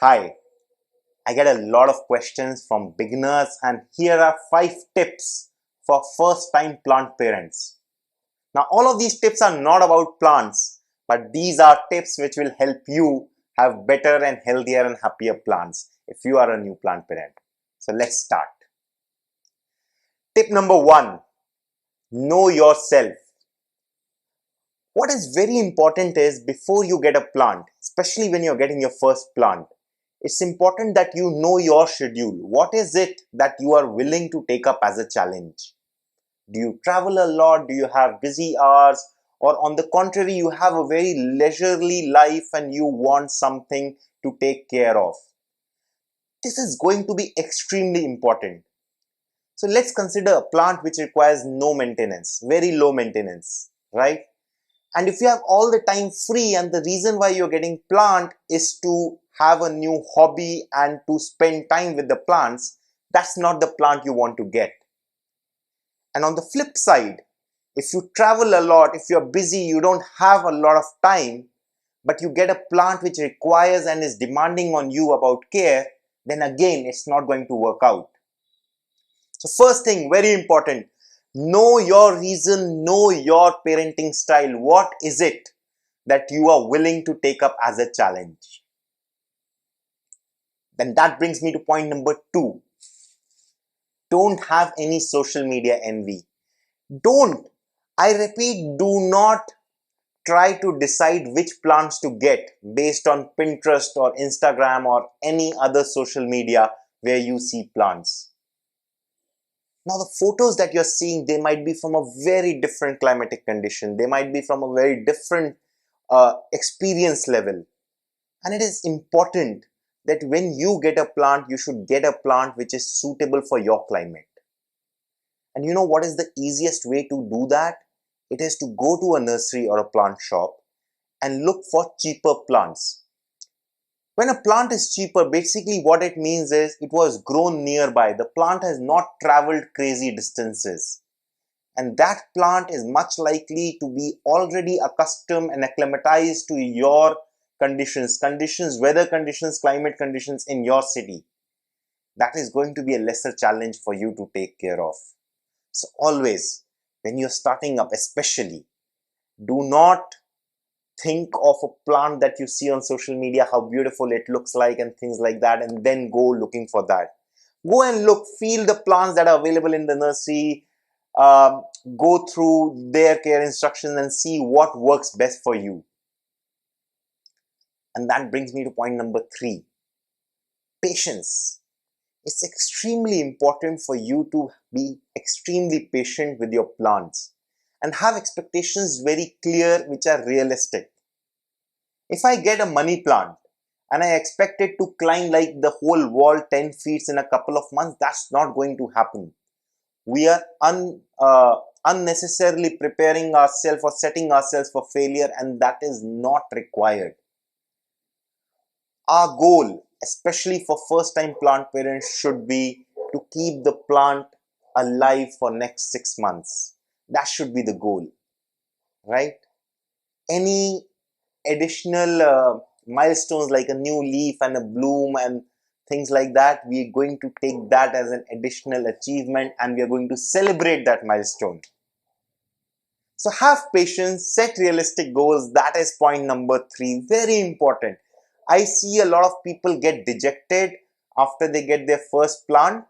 Hi, I get a lot of questions from beginners, and here are 5 tips for first time plant parents. Now, all of these tips are not about plants, but these are tips which will help you have better and healthier and happier plants if you are a new plant parent. So, let's start. Tip number 1, know yourself. What is very important is before you get a plant, especially when you're getting your first plant, it's important that you know your schedule. What is it that you are willing to take up as a challenge? Do you travel a lot? Do you have busy hours? Or on the contrary, you have a very leisurely life and you want something to take care of? This is going to be extremely important. So let's consider a plant which requires no maintenance, very low maintenance, right? And if you have all the time free and the reason why you're getting plant is to have a new hobby and to spend time with the plants, that's not the plant you want to get. And on the flip side, if you travel a lot, if you're busy, you don't have a lot of time, but you get a plant which requires and is demanding on you about care, then again, it's not going to work out. So first thing, very important, know your reason, know your parenting style. What is it that you are willing to take up as a challenge? Then that brings me to point number 2. Don't have any social media envy. I repeat, do not try to decide which plants to get based on Pinterest or Instagram or any other social media where you see plants. Now the photos that you're seeing, they might be from a very different climatic condition. They might be from a very different experience level. And it is important that when you get a plant, you should get a plant which is suitable for your climate. And you know what is the easiest way to do that? It is to go to a nursery or a plant shop and look for cheaper plants. When a plant is cheaper, basically what it means is it was grown nearby. The plant has not traveled crazy distances. And that plant is much likely to be already accustomed and acclimatized to your conditions, weather conditions, climate conditions in your city. That is going to be a lesser challenge for you to take care of. So always, when you're starting up especially, do not think of a plant that you see on social media, how beautiful it looks like and things like that, and then go looking for that. Go and look, feel the plants that are available in the nursery, go through their care instructions and see what works best for you. And that brings me to point number 3, patience. It's extremely important for you to be extremely patient with your plants and have expectations very clear which are realistic. If I get a money plant and I expect it to climb like the whole wall 10 feet in a couple of months, that's not going to happen. We are unnecessarily preparing ourselves or setting ourselves for failure, and that is not required. Our goal, especially for first time plant parents, should be to keep the plant alive for next 6 months. That should be the goal, right? Any additional milestones like a new leaf and a bloom and things like that, we are going to take that as an additional achievement and we are going to celebrate that milestone. So have patience, set realistic goals. That is point number 3, very important. I see a lot of people get dejected after they get their first plant,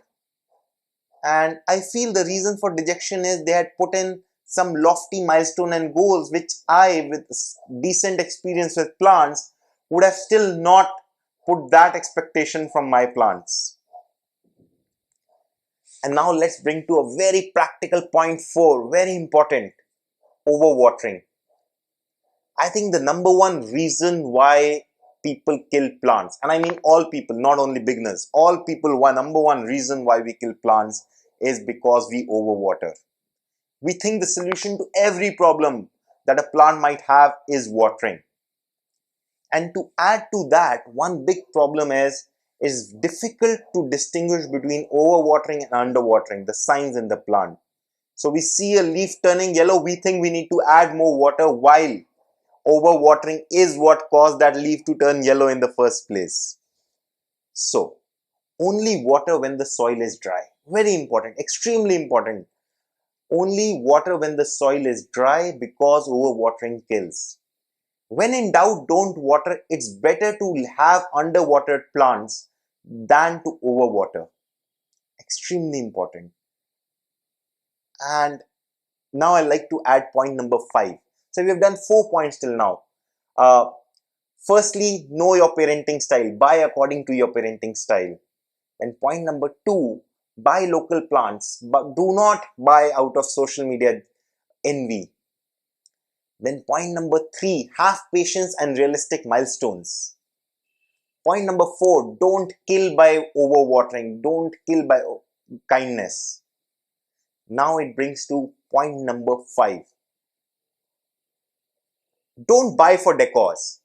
and I feel the reason for dejection is they had put in some lofty milestone and goals which I, with decent experience with plants, would have still not put that expectation from my plants. And now let's bring to a very practical point 4, very important, overwatering. I think the number 1 reason why people kill plants, and I mean all people, not only beginners, all people, number 1 reason why we kill plants is because we overwater. We think the solution to every problem that a plant might have is watering. And to add to that, one big problem is it's difficult to distinguish between overwatering and underwatering, the signs in the plant. So we see a leaf turning yellow, we think we need to add more water, while overwatering is what caused that leaf to turn yellow in the first place. So, only water when the soil is dry. Very important, extremely important. Only water when the soil is dry because overwatering kills. When in doubt, don't water. It's better to have underwatered plants than to overwater. Extremely important. And now I like to add point number 5. So we have done 4 points till now. Uh, Firstly, know your parenting style. Buy according to your parenting style. And point number 2, buy local plants, but do not buy out of social media envy. Then point number 3, have patience and realistic milestones. Point number 4, don't kill by overwatering. Don't kill by kindness. Now it brings to point number 5. Don't buy for decors.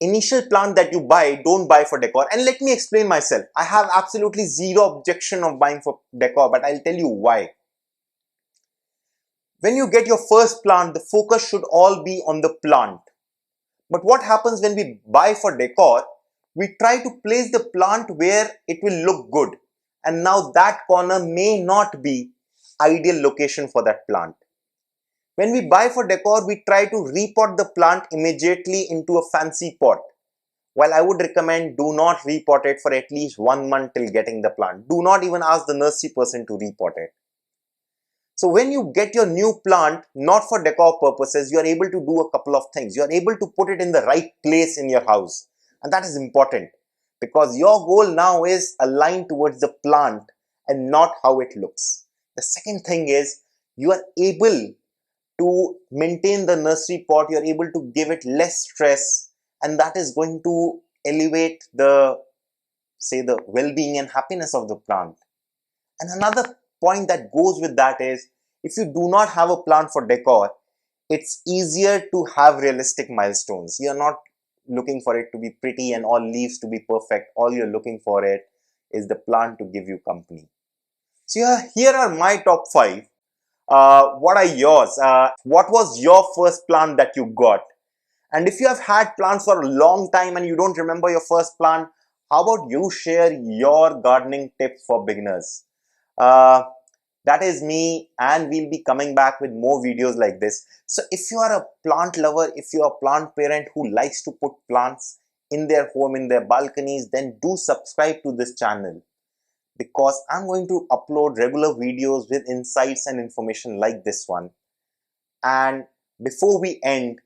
Initial plant that you buy, don't buy for decor. And let me explain myself. I have absolutely zero objection of buying for decor, but I'll tell you why. When you get your first plant, the focus should all be on the plant. But what happens when we buy for decor? We try to place the plant where it will look good. And now that corner may not be ideal location for that plant. When we buy for decor, we try to repot the plant immediately into a fancy pot. While I would recommend do not repot it for at least 1 month till getting the plant. Do not even ask the nursery person to repot it. So when you get your new plant, not for decor purposes, you are able to do a couple of things. You are able to put it in the right place in your house. And that is important because your goal now is aligned towards the plant and not how it looks. The second thing is you are able to maintain the nursery pot. You are able to give it less stress, and that is going to elevate the, say, the well-being and happiness of the plant. And another point that goes with that is, if you do not have a plant for decor, it's easier to have realistic milestones. You're not looking for it to be pretty and all leaves to be perfect. All you're looking for it is the plant to give you company. So here are my top 5. What are yours? What was your first plant that you got? And if you have had plants for a long time and you don't remember your first plant, how about you share your gardening tips for beginners? That is me, and we'll be coming back with more videos like this. So if you are a plant lover, if you are a plant parent who likes to put plants in their home, in their balconies, then do subscribe to this channel, because I'm going to upload regular videos with insights and information like this one. And before we end,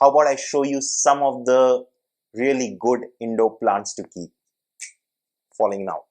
how about I show you some of the really good indoor plants to keep? Falling now.